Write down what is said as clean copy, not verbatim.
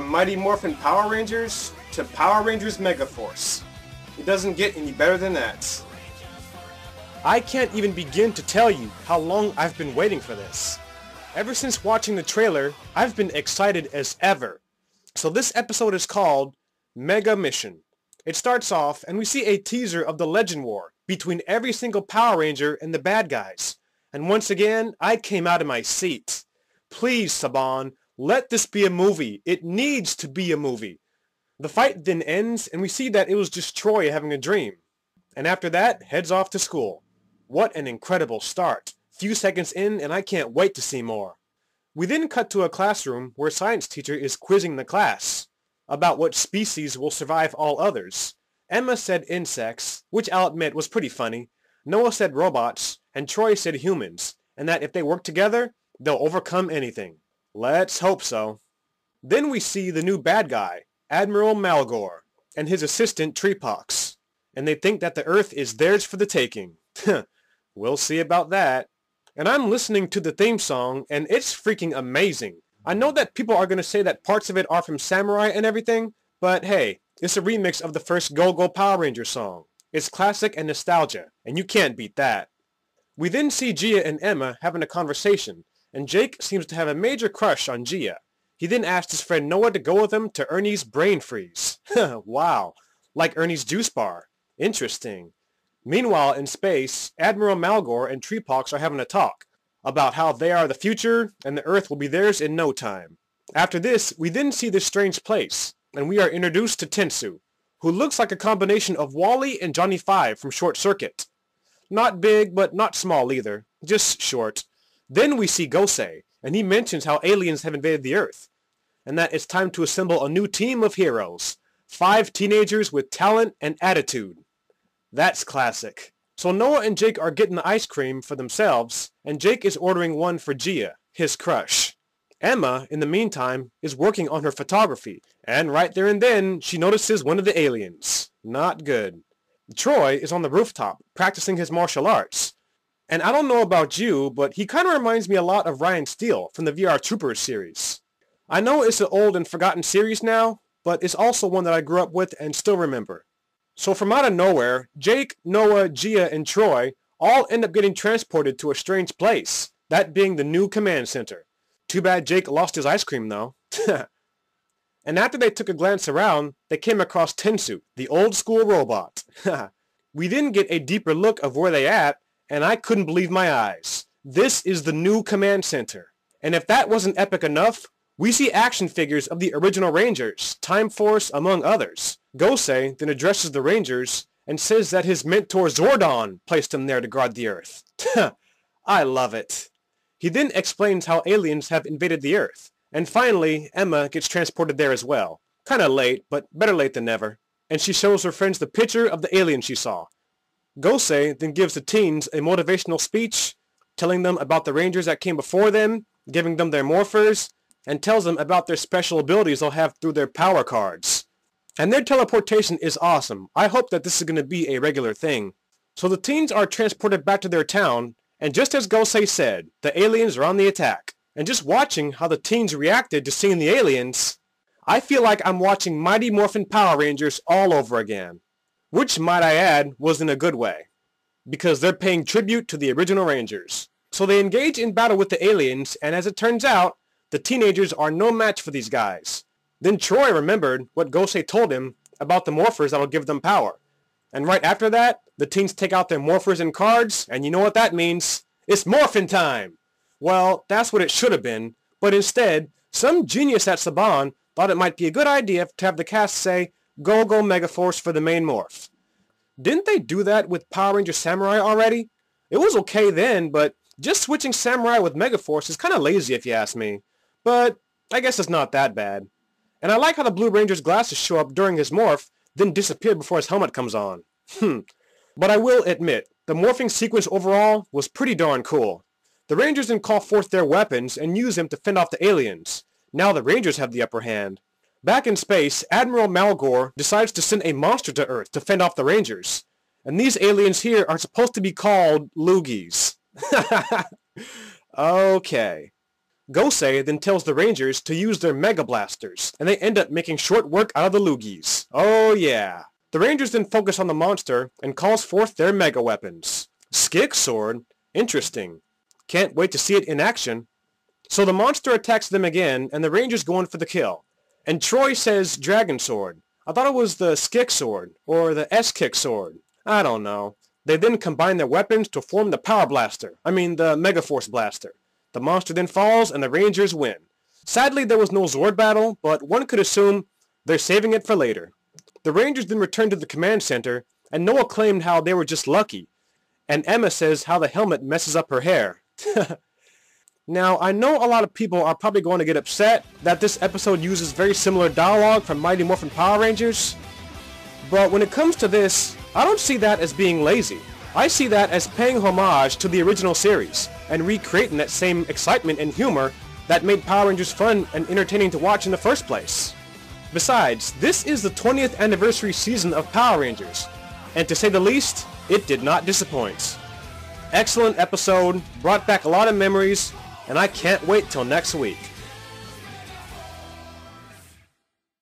From Mighty Morphin Power Rangers to Power Rangers Megaforce. It doesn't get any better than that. I can't even begin to tell you how long I've been waiting for this. Ever since watching the trailer, I've been excited as ever. So this episode is called Mega Mission. It starts off and we see a teaser of the Legend War between every single Power Ranger and the bad guys. And once again, I came out of my seat. Please, Saban, let this be a movie. It needs to be a movie. The fight then ends and we see that it was just Troy having a dream. And after that, heads off to school. What an incredible start. Few seconds in and I can't wait to see more. We then cut to a classroom where a science teacher is quizzing the class about what species will survive all others. Emma said insects, which I'll admit was pretty funny. Noah said robots, and Troy said humans, and that if they work together, they'll overcome anything. Let's hope so. Then we see the new bad guy, Admiral Malgor, and his assistant Treepox, and they think that the Earth is theirs for the taking. We'll see about that. And I'm listening to the theme song, and it's freaking amazing. I know that people are going to say that parts of it are from Samurai and everything, but hey, it's a remix of the first Go-Go Power Ranger song. It's classic and nostalgia, and you can't beat that. We then see Gia and Emma having a conversation, and Jake seems to have a major crush on Gia. He then asks his friend Noah to go with him to Ernie's brain freeze. Wow, like Ernie's juice bar. Interesting. Meanwhile, in space, Admiral Malgor and Treepox are having a talk about how they are the future and the Earth will be theirs in no time. After this, we then see this strange place, and we are introduced to Tensu, who looks like a combination of Wally and Johnny Five from Short Circuit. Not big, but not small either, just short. Then we see Gosei, and he mentions how aliens have invaded the Earth, and that it's time to assemble a new team of heroes. 5 teenagers with talent and attitude. That's classic. So Noah and Jake are getting the ice cream for themselves, and Jake is ordering one for Gia, his crush. Emma, in the meantime, is working on her photography, and right there and then, she notices one of the aliens. Not good. Troy is on the rooftop, practicing his martial arts. And I don't know about you, but he kind of reminds me a lot of Ryan Steele from the VR Troopers series. I know it's an old and forgotten series now, but it's also one that I grew up with and still remember. So from out of nowhere, Jake, Noah, Gia, and Troy all end up getting transported to a strange place, that being the new command center. Too bad Jake lost his ice cream though. And after they took a glance around, they came across Tensu, the old school robot. We then get a deeper look of where they at, and I couldn't believe my eyes. This is the new command center. And if that wasn't epic enough, we see action figures of the original Rangers, Time Force among others. Gosei then addresses the Rangers and says that his mentor Zordon placed him there to guard the Earth. I love it. He then explains how aliens have invaded the Earth. And finally, Emma gets transported there as well. Kinda late, but better late than never. And she shows her friends the picture of the alien she saw. Gosei then gives the teens a motivational speech, telling them about the Rangers that came before them, giving them their morphers, and tells them about their special abilities they'll have through their power cards. And their teleportation is awesome. I hope that this is going to be a regular thing. So the teens are transported back to their town, and just as Gosei said, the aliens are on the attack. And just watching how the teens reacted to seeing the aliens, I feel like I'm watching Mighty Morphin Power Rangers all over again. Which, might I add, was in a good way. Because they're paying tribute to the original Rangers. So they engage in battle with the aliens, and as it turns out, the teenagers are no match for these guys. Then Troy remembered what Gosei told him about the morphers that'll give them power. And right after that, the teens take out their morphers and cards, and you know what that means. It's morphin' time! Well, that's what it should have been, but instead, some genius at Saban thought it might be a good idea to have the cast say, Go Go Megaforce for the main morph. Didn't they do that with Power Ranger Samurai already? It was okay then, but just switching Samurai with Megaforce is kinda lazy if you ask me. But I guess it's not that bad. And I like how the Blue Ranger's glasses show up during his morph, then disappear before his helmet comes on. But I will admit, the morphing sequence overall was pretty darn cool. The Rangers then call forth their weapons and use them to fend off the aliens. Now the Rangers have the upper hand. Back in space, Admiral Malgor decides to send a monster to Earth to fend off the Rangers. And these aliens here are supposed to be called Loogies. Okay. Gosei then tells the Rangers to use their Mega Blasters, and they end up making short work out of the Loogies. Oh yeah. The Rangers then focus on the monster and calls forth their Mega Weapons. Skik Sword? Interesting. Can't wait to see it in action. So the monster attacks them again, and the Rangers go in for the kill. And Troy says Dragon Sword. I thought it was the Skik Sword, or the S-Kick Sword. I don't know. They then combine their weapons to form the Power Blaster. I mean the Mega Force Blaster. The monster then falls, and the Rangers win. Sadly, there was no Zord battle, but one could assume they're saving it for later. The Rangers then return to the command center, and Noah claimed how they were just lucky. And Emma says how the helmet messes up her hair. Now, I know a lot of people are probably going to get upset that this episode uses very similar dialogue from Mighty Morphin Power Rangers, but when it comes to this, I don't see that as being lazy. I see that as paying homage to the original series, and recreating that same excitement and humor that made Power Rangers fun and entertaining to watch in the first place. Besides, this is the 20th anniversary season of Power Rangers, and to say the least, it did not disappoint. Excellent episode, brought back a lot of memories, and I can't wait till next week.